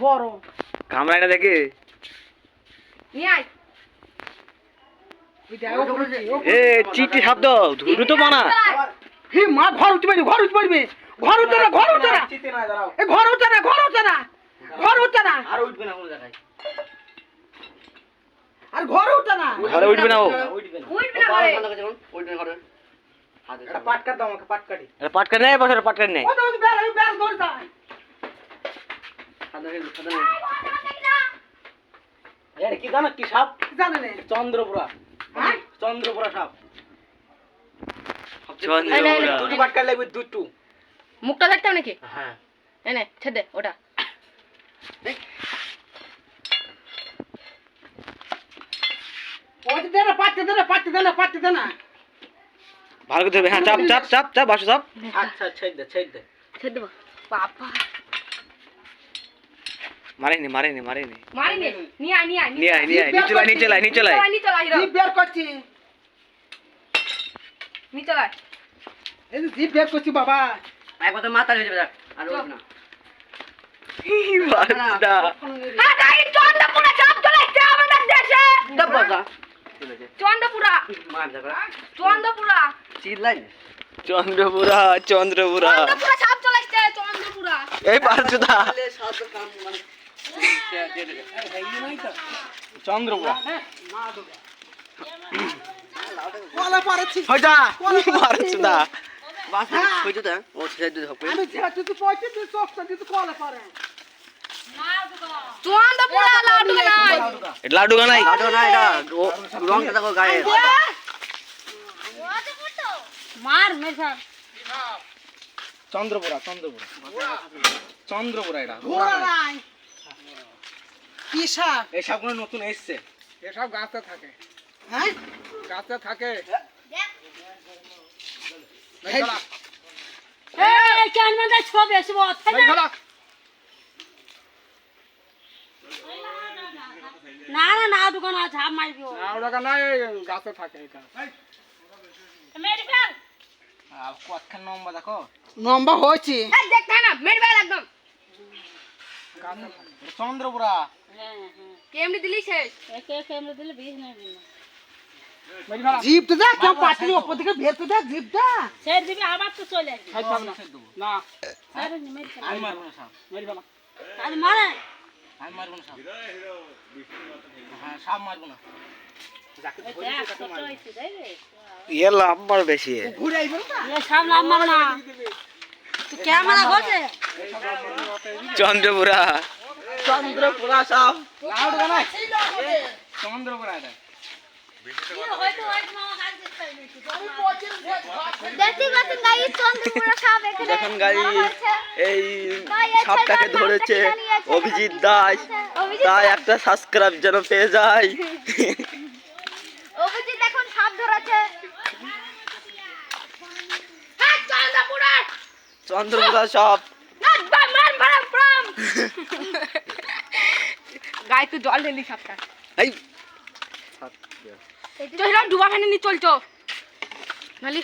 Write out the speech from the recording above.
বড় কামড়ায় না দেখে নিয়ে আয় এ চিটি সাপ দাও দ্রুত বানা হি মা ঘর উঠে পারবি ঘর উঠে পারবি ঘর উঠে না ঘর উঠে না এ ঘর উঠে না ঘর উঠে না ঘর উঠে না আর উঠবে না কোনো জায়গায় আর ঘর উঠে না ঘরে উঠবে না ও উঠবে না উঠবে না ঘরে। উঠবে না ঘরে হাতে এটা পাট কাট দাও আমাকে পাট কাটি এটা পাটকা নেই বছর পাটকা নেই কত বের বের ধরে যা হাতে আরে কি জানো কি সাপ জানে না চন্দ্রপুরা হ্যাঁ চন্দ্রপুরা সাপ চন্দ্রপুরা দুটো বাটকা লাগবে দুটো মুখটা দেখতে হবে নাকি হ্যাঁ এনে ছেড়ে দে ওটা ওই দে না পাটতে দে না পাটতে দে না পাটতে দে না ভালো করে ধরবে হ্যাঁ চাপ চাপ চাপ চাপ বাসু চাপ আচ্ছা ছেড়ে দে ছেড়ে দে ছেড়ে দেবো বাবা মারেনি মারি নে নিয়ে আয় নিয়ে আয় নিয়ে আয় নিয়ে আয় নিচে লাই নিচে লাই নিচে লাই নিচে লাই জিপ বের করছি নিচে লাই এই যে জিপ বের করছি বাবা একবার তো মাথা হয়ে যাবে দেখ আর উঠবে না বাচ্চা হ্যাঁ গাই চন্দ্রপুরা সব চলেছে আমাদের দেশে দব বাজা চন্দ্রপুরা মার জায়গা চন্দ্রপুরা চিল্লাই চন্দ্রপুরা চন্দ্রপুরা চন্দ্রপুরা সব চলেছে চন্দ্রপুরা এই বাচ্চা সব কাম মানে চন্দ্রপুরা কলা পারছি হয়টা বাচ্চা বাস হইতো তো ও ছেড়ে দে হবে আমি যেহেতু তুই পয়সা তুই সস্তা দিতে কলা পারে চন্দ্রপুরা লাডু নাই লাডু গানাই লাডু না এটা রংটা দেখো গায়ে মার মেশা চন্দ্রপুরা চন্দ্রপুরা চন্দ্রপুরা এটা ঘোড়া নাই কি সাপ এই সবগুলো নতুন এসছে এসব গাছে থাকে হ্যাঁ গাছে থাকে এই কেন মানে ছবি আসব না না না দোকান ঝাপ মারবি গাছে থাকে এটা মেরি ফেল কতখান নম্বর দেখো লম্বা হয়েছে এই দেখতে না মেরি ফেল একদম চন্দ্রপুরা কেমনি দিলি শেষ জিপটা দেখ কেউ পাটলি ওপর থেকে ভেতরে দেখ জিপটা শেষ দিবি আবার তো চলে আসবি না আমি মারবো না সাপ আজ মারে আমি মারবো না সাপ হ্যাঁ সাপ মারবো না এ লাম্বার বেশি ঘুরে আইব না সামনে আমার না তুই ক্যামেরা ঘষে চন্দ্রপুরা চন্দ্রপুরা সাপ লাউড গানা চন্দ্রপুরা এটা দেখুন গাড়ি এই সাপটাকে ধরেছে অভিজিৎ দাস তাই একটা সাবস্ক্রাইব যেন পেয়ে যায় অভিজিৎ এখন সাপ ধরেছে চন্দ্রপুরা সাপ গায়ে তো জল ঢেলি সাপটা এই তো ডুবা ফেনে নি চলছো নালি